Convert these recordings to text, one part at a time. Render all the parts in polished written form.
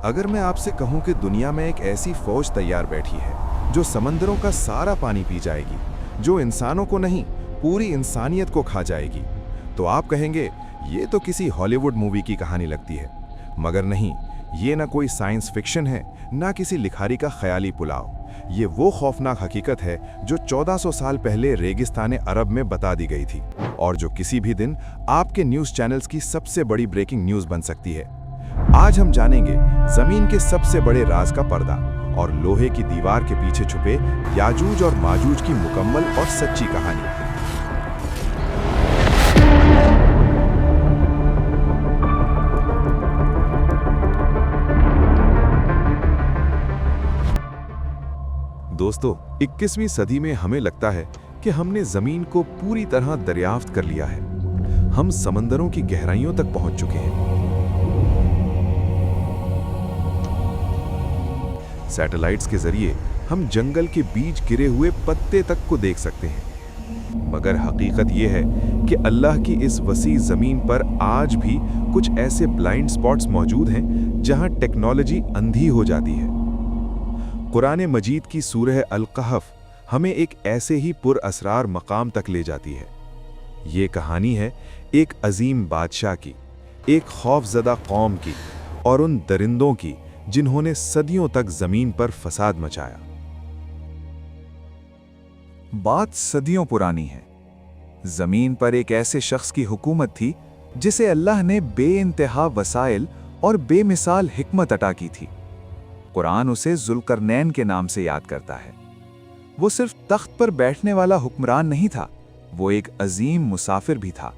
अगर मैं आपसे कहूं कि दुनिया में एक ऐसी फौज तैयार बैठी है जो समंदरों का सारा पानी पी जाएगी, जो इंसानों को नहीं पूरी इंसानियत को खा जाएगी, तो आप कहेंगे ये तो किसी हॉलीवुड मूवी की कहानी लगती है। मगर नहीं, ये ना कोई साइंस फिक्शन है, ना किसी लिखारी का ख्याली पुलाव। ये वो खौफनाक हकीकत है जो 1400 साल पहले रेगिस्तान अरब में बता दी गई थी, और जो किसी भी दिन आपके न्यूज़ चैनल्स की सबसे बड़ी ब्रेकिंग न्यूज़ बन सकती है। आज हम जानेंगे जमीन के सबसे बड़े राज का पर्दा और लोहे की दीवार के पीछे छुपे याजूज और माजूज की मुकम्मल और सच्ची कहानी। दोस्तों, 21वीं सदी में हमें लगता है कि हमने जमीन को पूरी तरह दरियाफ्त कर लिया है। हम समंदरों की गहराइयों तक पहुंच चुके हैं। सैटेलाइट्स के जरिए हम जंगल के बीच गिरे हुए पत्ते तक को देख सकते हैं। मगर हकीकत यह है कि अल्लाह की इस वसी जमीन पर आज भी कुछ ऐसे ब्लाइंड स्पॉट्स मौजूद हैं जहां टेक्नोलॉजी अंधी हो जाती है। कुरान मजीद की सूरह अल-कहफ हमें एक ऐसे ही पुरअसरार मकाम तक ले जाती है। ये कहानी है एक अजीम बादशाह की, एक खौफजदा कौम की और उन दरिंदों की जिन्होंने सदियों तक जमीन पर फसाद मचाया। बात सदियों पुरानी है। जमीन पर एक ऐसे शख्स की हुकूमत थी जिसे अल्लाह ने बेइंतहा वसाइल और बेमिसाल हिकमत अता की थी। कुरान उसे जुल्करनैन के नाम से याद करता है। वो सिर्फ तख्त पर बैठने वाला हुक्मरान नहीं था, वो एक अजीम मुसाफिर भी था।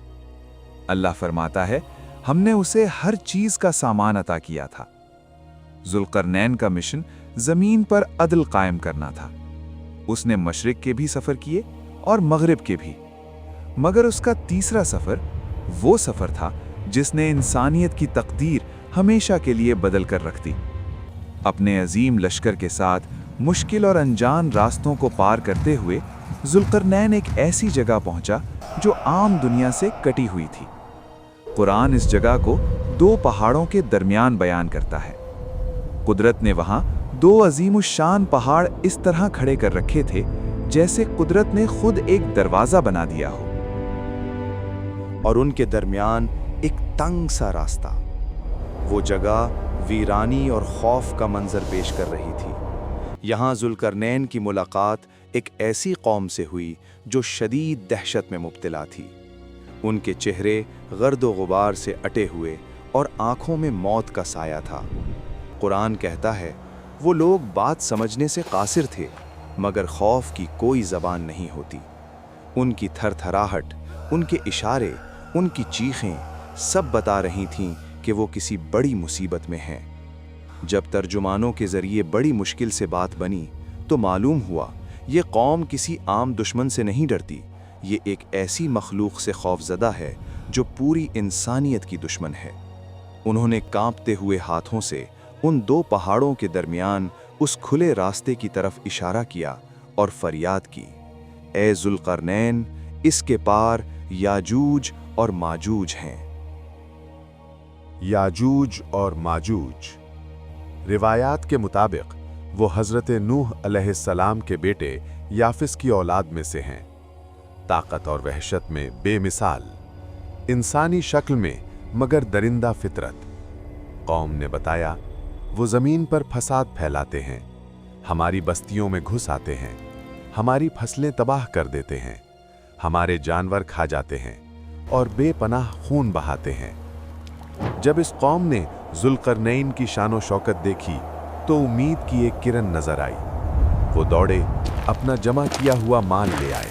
अल्लाह फरमाता है, हमने उसे हर चीज का सामान अता किया था। जुल्करनैन का मिशन जमीन पर अदल कायम करना था। उसने मशरिक के भी सफर किए और मगरिब के भी, मगर उसका तीसरा सफर वो सफर था जिसने इंसानियत की तकदीर हमेशा के लिए बदल कर रख दी। अपने अजीम लश्कर के साथ मुश्किल और अनजान रास्तों को पार करते हुए जुल्करनैन एक ऐसी जगह पहुंचा जो आम दुनिया से कटी हुई थी। कुरान इस जगह को दो पहाड़ों के दरमियान बयान करता है। कुदरत ने वहां दो अजीमुशान पहाड़ इस तरह खड़े कर रखे थे जैसे कुदरत ने खुद एक दरवाजा बना दिया हो, और उनके दरमियान एक तंग सा रास्ता। वो जगह वीरानी और खौफ का मंजर पेश कर रही थी। यहाँ जुल्करनैन की मुलाकात एक ऐसी कौम से हुई जो शदीद दहशत में मुब्तला थी। उनके चेहरे गर्द गुबार से अटे हुए और आंखों में मौत का साया था। कुरान कहता है, वो लोग बात समझने से कासिर थे, मगर खौफ की कोई ज़बान नहीं होती। उनकी थरथराहट, उनके इशारे, उनकी चीखें सब बता रही थीं कि वो किसी बड़ी मुसीबत में हैं। जब तर्जुमानों के ज़रिए बड़ी मुश्किल से बात बनी तो मालूम हुआ ये कौम किसी आम दुश्मन से नहीं डरती। ये एक ऐसी मखलूक से खौफज़दा है जो पूरी इंसानियत की दुश्मन है। उन्होंने कांपते हुए हाथों से उन दो पहाड़ों के दरमियान उस खुले रास्ते की तरफ इशारा किया और फरियाद की, ए जुल्करनैन, इसके पार याजूज और माजूज हैं। याजूज और माजूज रिवायात के मुताबिक वो हज़रत नूह अलैहिस्सलाम के बेटे याफिस की औलाद में से हैं। ताकत और वहशत में बेमिसाल, इंसानी शक्ल में मगर दरिंदा फितरत। कौम ने बताया, वो ज़मीन पर फसाद फैलाते हैं, हमारी बस्तियों में घुस आते हैं, हमारी फसलें तबाह कर देते हैं, हमारे जानवर खा जाते हैं और बेपनाह खून बहाते हैं। जब इस कौम ने जुल्करनैन की शानो शौकत देखी तो उम्मीद की एक किरण नजर आई। वो दौड़े, अपना जमा किया हुआ माल ले आए।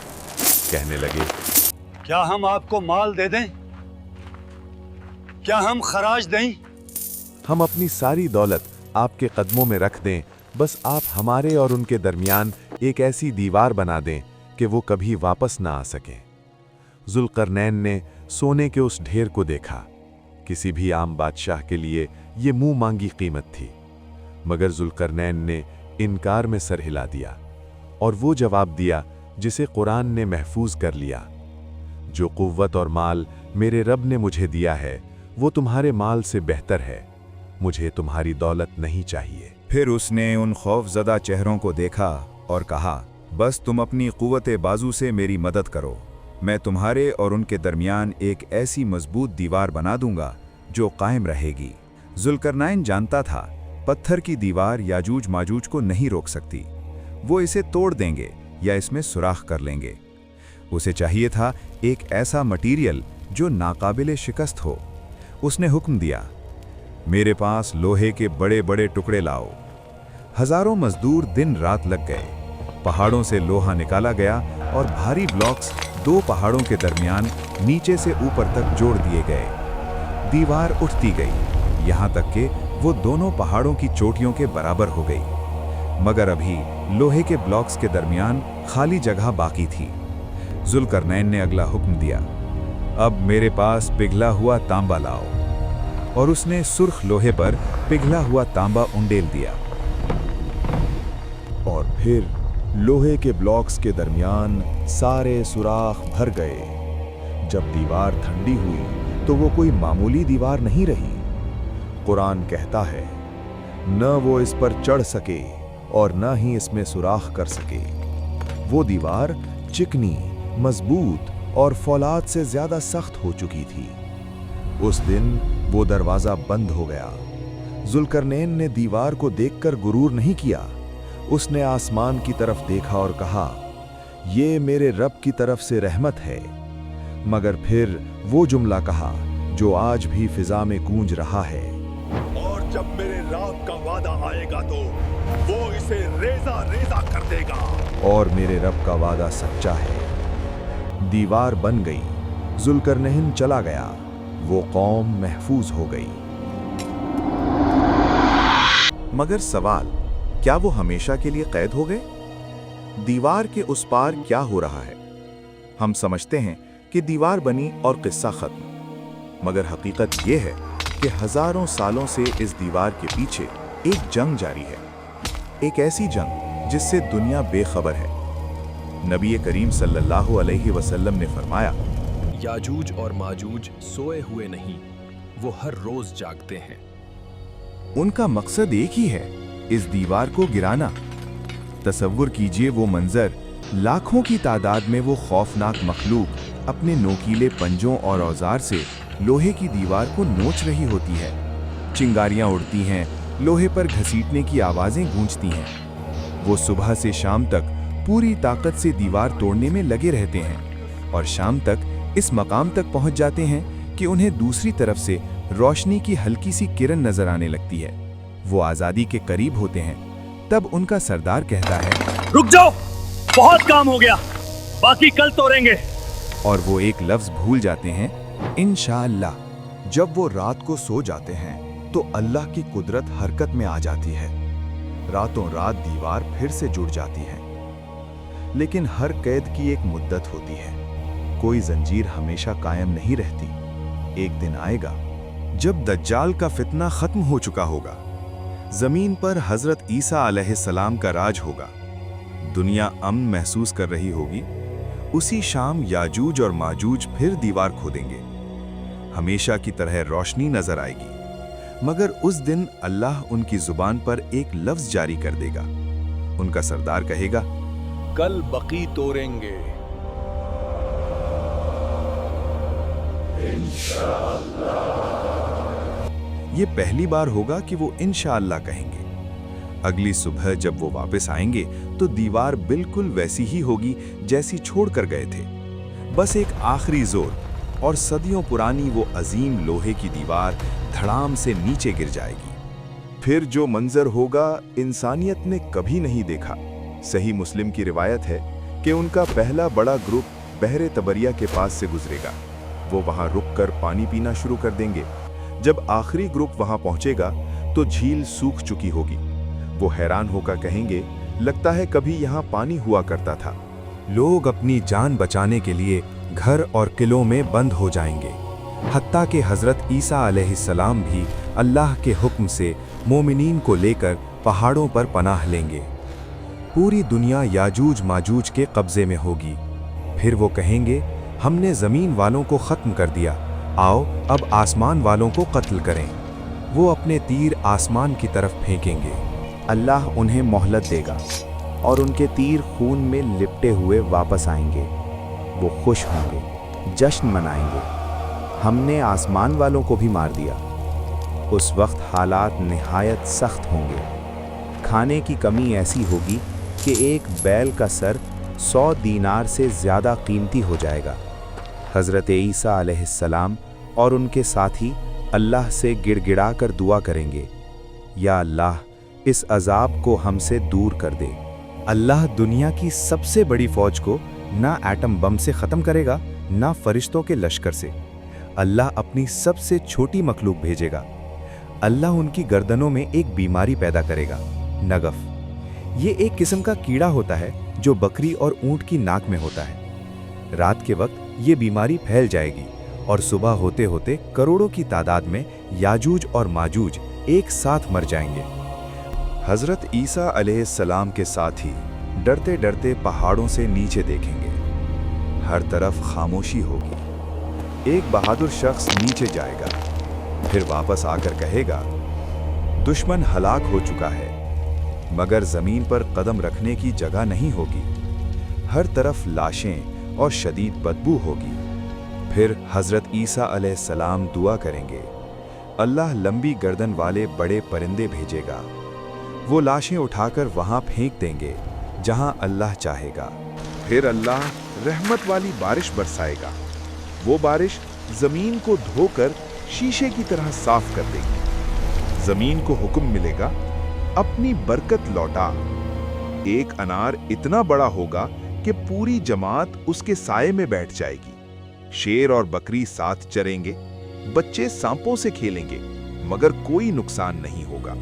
कहने लगे, क्या हम आपको माल दे दें? क्या हम खराज दें? हम अपनी सारी दौलत आपके कदमों में रख दें, बस आप हमारे और उनके दरमियान एक ऐसी दीवार बना दें कि वो कभी वापस ना आ सकें। जुल्करनैन ने सोने के उस ढेर को देखा। किसी भी आम बादशाह के लिए ये मुंह मांगी कीमत थी, मगर जुल्करनैन ने इनकार में सर हिला दिया और वो जवाब दिया जिसे कुरान ने महफूज कर लिया, जो कुव्वत और माल मेरे रब ने मुझे दिया है वो तुम्हारे माल से बेहतर है। मुझे तुम्हारी दौलत नहीं चाहिए। फिर उसने उन खौफजदा चेहरों को देखा और कहा, बस तुम अपनी कुव्वत बाजू से मेरी मदद करो, मैं तुम्हारे और उनके दरमियान एक ऐसी मजबूत दीवार बना दूंगा जो कायम रहेगी। जुल्करनैन जानता था पत्थर की दीवार याजूज माजूज को नहीं रोक सकती, वो इसे तोड़ देंगे या इसमें सुराख कर लेंगे। उसे चाहिए था एक ऐसा मटीरियल जो नाकाबिले शिकस्त हो। उसने हुक्म दिया, मेरे पास लोहे के बड़े बड़े टुकड़े लाओ। हजारों मजदूर दिन रात लग गए, पहाड़ों से लोहा निकाला गया और भारी ब्लॉक्स दो पहाड़ों के दरमियान नीचे से ऊपर तक जोड़ दिए गए। दीवार उठती गई, यहाँ तक कि वो दोनों पहाड़ों की चोटियों के बराबर हो गई। मगर अभी लोहे के ब्लॉक्स के दरमियान खाली जगह बाकी थी। जुल्करनैन ने अगला हुक्म दिया, अब मेरे पास पिघला हुआ तांबा लाओ। और उसने सुर्ख लोहे पर पिघला हुआ तांबा उंडेल दिया। और फिर लोहे के ब्लॉक्स के दरमियान सारे सुराख भर गए। जब दीवार ठंडी हुई तो वो कोई मामूली दीवार नहीं रही। कुरान कहता है, न वो इस पर चढ़ सके और न ही इसमें सुराख कर सके। वो दीवार चिकनी, मजबूत और फौलाद से ज्यादा सख्त हो चुकी थी। उस दिन वो दरवाजा बंद हो गया। जुल्करनैन ने दीवार को देखकर गुरूर नहीं किया। उसने आसमान की तरफ देखा और कहा, ये मेरे रब की तरफ से रहमत है। मगर फिर वो जुमला कहा जो आज भी फिजा में गूंज रहा है, और जब मेरे रब का वादा आएगा तो वो इसे रेजा रेजा कर देगा। और मेरे रब का वादा सच्चा है। दीवार बन गई, जुल्करनैन चला गया, वो कौम महफूज हो गई। मगर सवाल, क्या वो हमेशा के लिए कैद हो गए? दीवार के उस पार क्या हो रहा है? हम समझते हैं कि दीवार बनी और किस्सा खत्म, मगर हकीकत ये है कि हजारों सालों से इस दीवार के पीछे एक जंग जारी है। एक ऐसी जंग जिससे दुनिया बेखबर है। नबी करीम सल्लल्लाहु अलैहि वसल्लम ने फरमाया, याजूज और माजूज सोए हुए नहीं, वो हर रोज जागते हैं। उनका मकसद एक ही है, इस दीवार को गिराना। तसव्वुर कीजिए वो मंजर, लाखों की तादाद में वो खौफनाक मखलूक अपने नोकीले पंजों और औजार से लोहे की दीवार को नोच रही होती है। चिंगारियां उड़ती हैं, लोहे पर घसीटने की आवाजें गूंजती हैं। वो सुबह से शाम तक पूरी ताकत से दीवार तोड़ने में लगे रहते हैं और शाम तक इस मकाम तक पहुंच जाते हैं कि उन्हें दूसरी तरफ से रोशनी की हल्की सी किरण नजर आने लगती है। वो आजादी के करीब होते हैं। तब उनका सरदार कहता है, रुक जाओ, बहुत काम हो गया, बाकी कल तोड़ेंगे। और वो एक लफ्ज भूल जाते हैं, इंशाअल्लाह। जब वो रात को सो जाते हैं तो अल्लाह की कुदरत हरकत में आ जाती है। रातों रात दीवार फिर से जुड़ जाती है। लेकिन हर कैद की एक मुद्दत होती है। कोई जंजीर हमेशा कायम नहीं रहती। एक दिन आएगा जब दज्जाल का फितना खत्म हो चुका होगा, जमीन पर हजरत ईसा अलैहिस्सलाम का राज होगा, दुनिया अमन महसूस कर रही होगी। उसी शाम याजूज और माजूज फिर दीवार खोदेंगे। हमेशा की तरह रोशनी नजर आएगी, मगर उस दिन अल्लाह उनकी जुबान पर एक लफ्ज जारी कर देगा। उनका सरदार कहेगा, कल बकी तोड़ेंगे। ये पहली बार होगा कि वो इंशाअल्लाह कहेंगे। अगली सुबह जब वो वापस आएंगे तो दीवार बिल्कुल वैसी ही होगी जैसी छोड़कर गए थे। बस एक आखिरी जोर और सदियों पुरानी वो अजीम लोहे की दीवार धड़ाम से नीचे गिर जाएगी। फिर जो मंजर होगा इंसानियत ने कभी नहीं देखा। सही मुस्लिम की रिवायत है कि उनका पहला बड़ा ग्रुप बहरे तबरिया के पास से गुजरेगा। वो वहां रुककर पानी पीना शुरू कर देंगे। जब आखिरी ग्रुप वहां पहुंचेगा तो झील सूख चुकी होगी। वो हैरान होकर कहेंगे, लगता है कभी यहाँ पानी हुआ करता था। लोग अपनी जान बचाने के लिए घर और किलों में बंद हो जाएंगे। हत्ता कि हजरत ईसा अलैहिस्सलाम भी अल्लाह के हुक्म से मोमिनीन को लेकर पहाड़ों पर पनाह लेंगे। पूरी दुनिया याजूज माजूज के कब्जे में होगी। फिर वो कहेंगे, हमने ज़मीन वालों को ख़त्म कर दिया, आओ अब आसमान वालों को कत्ल करें। وہ اپنے تیر آسمان کی طرف پھینکیں گے۔ اللہ انہیں مہلت دے گا اور ان کے تیر خون میں لپٹے ہوئے واپس آئیں گے۔ وہ خوش ہوں گے، جشن منائیں گے، ہم نے آسمان والوں کو بھی مار دیا۔ اس وقت حالات نہایت سخت ہوں گے۔ کھانے کی کمی ایسی ہوگی کہ ایک بیل کا سر 100 دینار سے زیادہ قیمتی ہو جائے گا۔ حضرت عیسیٰ علیہ السلام اور ان کے ساتھی اللہ سے گڑ گڑا کر دعا کریں گے، یا اللہ اس عذاب کو ہم سے دور کر دے۔ اللہ دنیا کی سب سے بڑی فوج کو نہ ایٹم بم سے ختم کرے گا، نہ فرشتوں کے لشکر سے۔ اللہ اپنی سب سے چھوٹی مخلوق بھیجے گا۔ اللہ ان کی گردنوں میں ایک بیماری پیدا کرے گا، نگف۔ یہ ایک قسم کا کیڑا ہوتا ہے جو بکری اور اونٹ کی ناک میں ہوتا ہے۔ رات کے وقت یہ بیماری پھیل جائے گی اور صبح ہوتے ہوتے کروڑوں کی تعداد میں یاجوج اور ماجوج ایک ساتھ مر جائیں گے۔ حضرت عیسیٰ علیہ السلام کے ساتھی ڈرتے ڈرتے پہاڑوں سے نیچے دیکھیں گے۔ ہر طرف خاموشی ہوگی۔ ایک بہادر شخص نیچے جائے گا، پھر واپس آ کر کہے گا، دشمن ہلاک ہو چکا ہے، مگر زمین پر قدم رکھنے کی جگہ نہیں ہوگی۔ ہر طرف لاشیں اور شدید بدبو ہوگی۔ پھر حضرت عیسیٰ علیہ السلام دعا کریں گے، اللہ لمبی گردن والے بڑے پرندے بھیجے گا، وہ لاشیں اٹھا کر وہاں پھینک دیں گے جہاں اللہ چاہے گا۔ پھر اللہ رحمت والی بارش برسائے گا، وہ بارش زمین کو دھو کر شیشے کی طرح صاف کر دے گی۔ زمین کو حکم ملے گا، اپنی برکت لوٹا۔ ایک انار اتنا بڑا ہوگا کہ پوری جماعت اس کے سائے میں بیٹھ جائے گی۔ شیر اور بکری ساتھ چریں گے، بچے سانپوں سے کھیلیں گے، مگر کوئی نقصان نہیں ہوگا۔